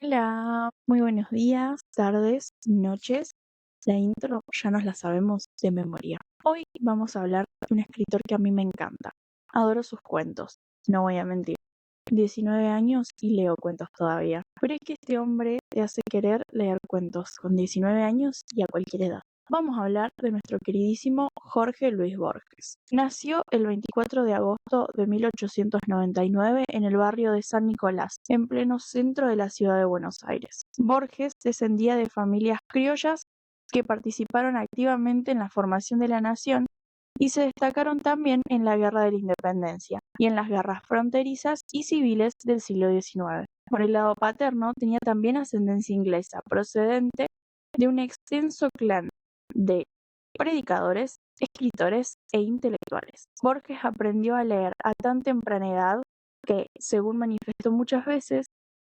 Hola, muy buenos días, tardes, noches. La intro ya nos la sabemos de memoria. Hoy vamos a hablar de un escritor que a mí me encanta. Adoro sus cuentos, no voy a mentir. 19 años y leo cuentos todavía. Pero es que este hombre te hace querer leer cuentos con 19 años y a cualquier edad. Vamos a hablar de nuestro queridísimo Jorge Luis Borges. Nació el 24 de agosto de 1899 en el barrio de San Nicolás, en pleno centro de la ciudad de Buenos Aires. Borges descendía de familias criollas que participaron activamente en la formación de la nación y se destacaron también en la Guerra de la Independencia y en las guerras fronterizas y civiles del siglo XIX. Por el lado paterno tenía también ascendencia inglesa, procedente de un extenso clan de predicadores, escritores e intelectuales. Borges aprendió a leer a tan temprana edad que, según manifestó muchas veces,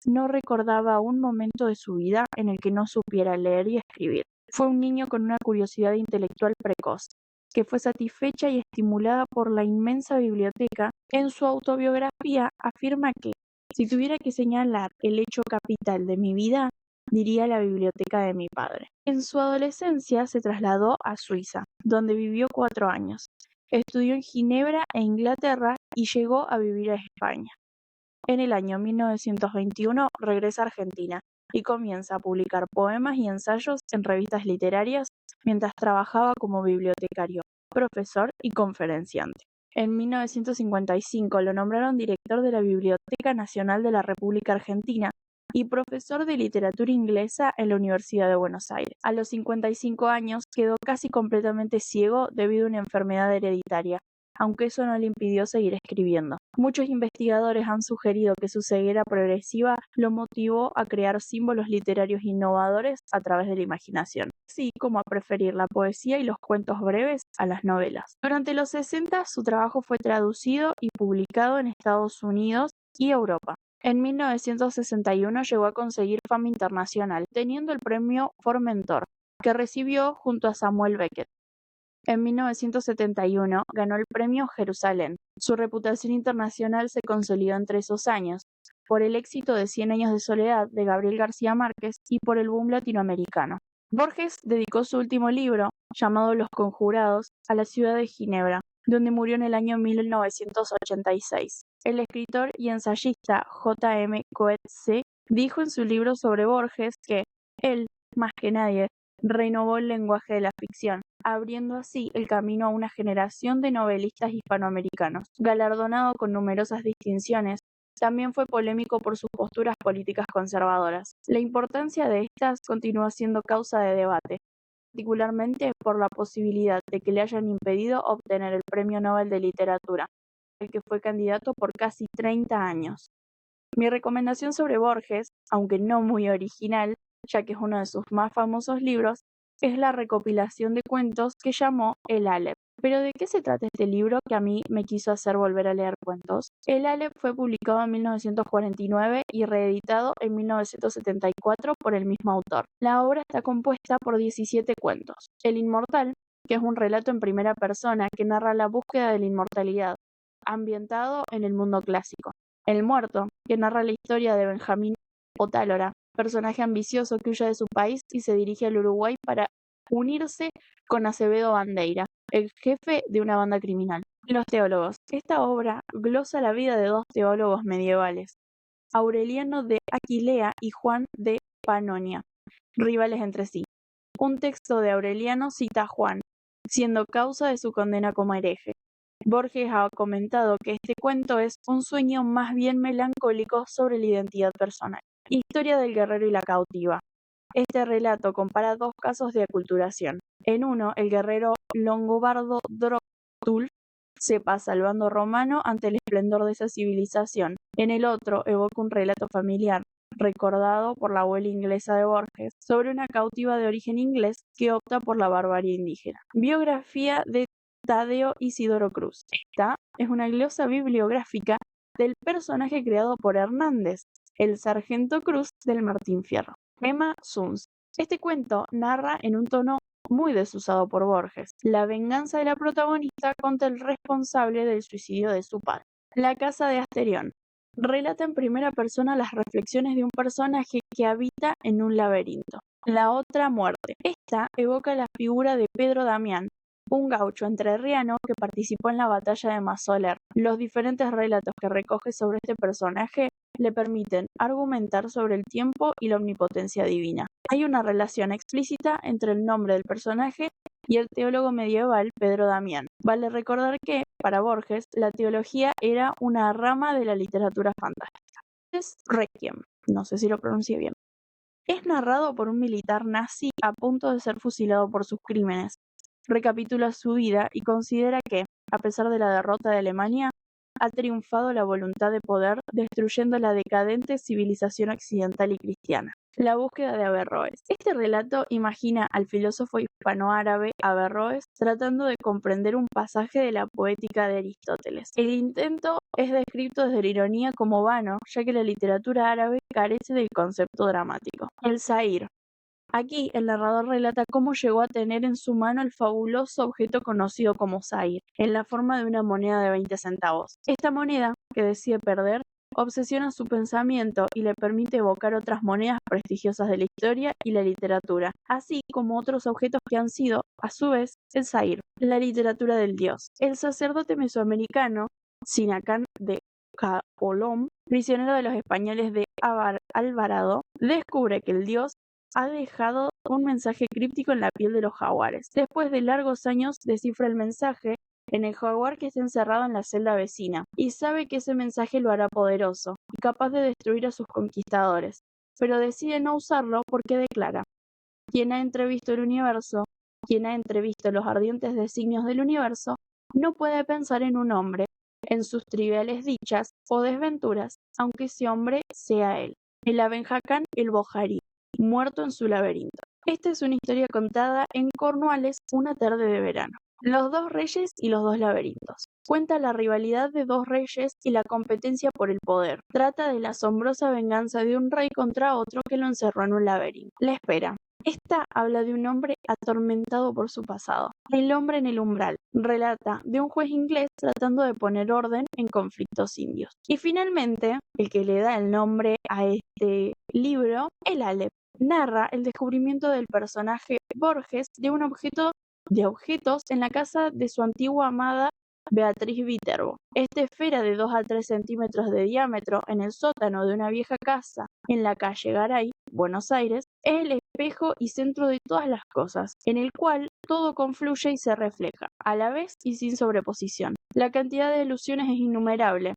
no recordaba un momento de su vida en el que no supiera leer y escribir. Fue un niño con una curiosidad intelectual precoz, que fue satisfecha y estimulada por la inmensa biblioteca. En su autobiografía afirma que, si tuviera que señalar el hecho capital de mi vida, diría la biblioteca de mi padre. En su adolescencia se trasladó a Suiza, donde vivió 4 años. Estudió en Ginebra e Inglaterra y llegó a vivir a España. En el año 1921 regresa a Argentina y comienza a publicar poemas y ensayos en revistas literarias mientras trabajaba como bibliotecario, profesor y conferenciante. En 1955 lo nombraron director de la Biblioteca Nacional de la República Argentina y profesor de literatura inglesa en la Universidad de Buenos Aires. A los 55 años quedó casi completamente ciego debido a una enfermedad hereditaria, aunque eso no le impidió seguir escribiendo. Muchos investigadores han sugerido que su ceguera progresiva lo motivó a crear símbolos literarios innovadores a través de la imaginación, así como a preferir la poesía y los cuentos breves a las novelas. Durante los 60 su trabajo fue traducido y publicado en Estados Unidos y Europa. En 1961 llegó a conseguir fama internacional, teniendo el premio Formentor, que recibió junto a Samuel Beckett. En 1971 ganó el premio Jerusalén. Su reputación internacional se consolidó entre esos años, por el éxito de Cien años de soledad de Gabriel García Márquez y por el boom latinoamericano. Borges dedicó su último libro, llamado Los Conjurados, a la ciudad de Ginebra, donde murió en el año 1986. El escritor y ensayista J. M. Coetzee dijo en su libro sobre Borges que él, más que nadie, renovó el lenguaje de la ficción, abriendo así el camino a una generación de novelistas hispanoamericanos. Galardonado con numerosas distinciones, también fue polémico por sus posturas políticas conservadoras. La importancia de estas continúa siendo causa de debate, particularmente por la posibilidad de que le hayan impedido obtener el Premio Nobel de Literatura, al que fue candidato por casi 30 años. Mi recomendación sobre Borges, aunque no muy original, ya que es uno de sus más famosos libros, es la recopilación de cuentos que llamó El Aleph. Pero ¿de qué se trata este libro que a mí me quiso hacer volver a leer cuentos? El Aleph fue publicado en 1949 y reeditado en 1974 por el mismo autor. La obra está compuesta por 17 cuentos. El Inmortal, que es un relato en primera persona que narra la búsqueda de la inmortalidad, ambientado en el mundo clásico. El Muerto, que narra la historia de Benjamín Otálora, personaje ambicioso que huye de su país y se dirige al Uruguay para unirse con Acevedo Bandeira, el jefe de una banda criminal. Los teólogos. Esta obra glosa la vida de dos teólogos medievales, Aureliano de Aquilea y Juan de Panonia, rivales entre sí. Un texto de Aureliano cita a Juan, siendo causa de su condena como hereje. Borges ha comentado que este cuento es un sueño más bien melancólico sobre la identidad personal. Historia del guerrero y la cautiva. Este relato compara dos casos de aculturación. En uno, el guerrero longobardo Dróctul se pasa al bando romano ante el esplendor de esa civilización. En el otro, evoca un relato familiar, recordado por la abuela inglesa de Borges, sobre una cautiva de origen inglés que opta por la barbarie indígena. Biografía de Tadeo Isidoro Cruz. Esta es una glosa bibliográfica del personaje creado por Hernández, el sargento Cruz del Martín Fierro. Emma Suns. Este cuento narra en un tono muy desusado por Borges la venganza de la protagonista contra el responsable del suicidio de su padre. La casa de Asterión. relata en primera persona las reflexiones de un personaje que habita en un laberinto. La otra, Muerte. Esta evoca la figura de Pedro Damián, un gaucho entrerriano que participó en la batalla de Mazoler. Los diferentes relatos que recoge sobre este personaje le permiten argumentar sobre el tiempo y la omnipotencia divina. Hay una relación explícita entre el nombre del personaje y el teólogo medieval Pedro Damián. Vale recordar que, para Borges, la teología era una rama de la literatura fantástica. Es Requiem, no sé si lo pronuncié bien. Es narrado por un militar nazi a punto de ser fusilado por sus crímenes. Recapitula su vida y considera que, a pesar de la derrota de Alemania, ha triunfado la voluntad de poder, destruyendo la decadente civilización occidental y cristiana. La búsqueda de Averroes. Este relato imagina al filósofo hispanoárabe Averroes tratando de comprender un pasaje de la poética de Aristóteles. El intento es descrito desde la ironía como vano, ya que la literatura árabe carece del concepto dramático. El Zahir. Aquí el narrador relata cómo llegó a tener en su mano el fabuloso objeto conocido como Zahir, en la forma de una moneda de 20 centavos. Esta moneda, que decide perder, obsesiona su pensamiento y le permite evocar otras monedas prestigiosas de la historia y la literatura, así como otros objetos que han sido, a su vez, el Zahir, la literatura del dios. El sacerdote mesoamericano, Sinacán de Caolom, prisionero de los españoles de Alvarado, descubre que el dios ha dejado un mensaje críptico en la piel de los jaguares. Después de largos años descifra el mensaje en el jaguar que está encerrado en la celda vecina, y sabe que ese mensaje lo hará poderoso y capaz de destruir a sus conquistadores, pero decide no usarlo porque declara: quien ha entrevisto el universo, quien ha entrevisto los ardientes designios del universo, no puede pensar en un hombre, en sus triviales dichas o desventuras, aunque ese hombre sea él. El Aben Hakam el Boharí, muerto en su laberinto. Esta es una historia contada en Cornualles una tarde de verano. Los dos reyes y los dos laberintos. Cuenta la rivalidad de dos reyes y la competencia por el poder. Trata de la asombrosa venganza de un rey contra otro que lo encerró en un laberinto. La espera. Esta habla de un hombre atormentado por su pasado. El hombre en el umbral. Relata de un juez inglés tratando de poner orden en conflictos indios. Y finalmente, el que le da el nombre a este libro, el Aleph, narra el descubrimiento del personaje Borges de objetos en la casa de su antigua amada Beatriz Viterbo. Esta esfera de 2 a 3 centímetros de diámetro en el sótano de una vieja casa en la calle Garay, Buenos Aires, es el espejo y centro de todas las cosas, en el cual todo confluye y se refleja, a la vez y sin sobreposición. La cantidad de ilusiones es innumerable.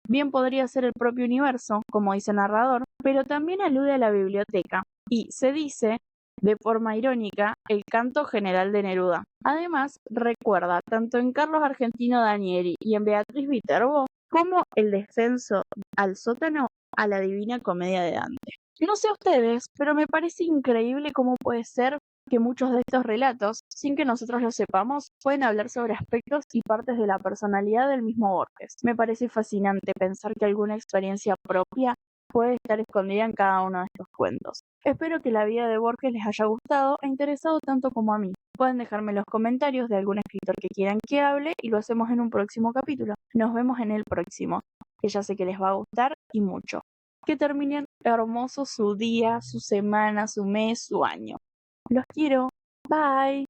Bien podría ser el propio universo, como dice el narrador, pero también alude a la biblioteca, y se dice, de forma irónica, el canto general de Neruda. Además, recuerda tanto en Carlos Argentino Danieli y en Beatriz Viterbo como el descenso al sótano a la Divina Comedia de Dante. No sé ustedes, pero me parece increíble cómo puede ser que muchos de estos relatos, sin que nosotros lo sepamos, pueden hablar sobre aspectos y partes de la personalidad del mismo Borges. Me parece fascinante pensar que alguna experiencia propia puede estar escondida en cada uno de estos cuentos. Espero que la vida de Borges les haya gustado e interesado tanto como a mí. Pueden dejarme los comentarios de algún escritor que quieran que hable y lo hacemos en un próximo capítulo. Nos vemos en el próximo, que ya sé que les va a gustar y mucho. Que terminen hermoso su día, su semana, su mes, su año. Los quiero. Bye.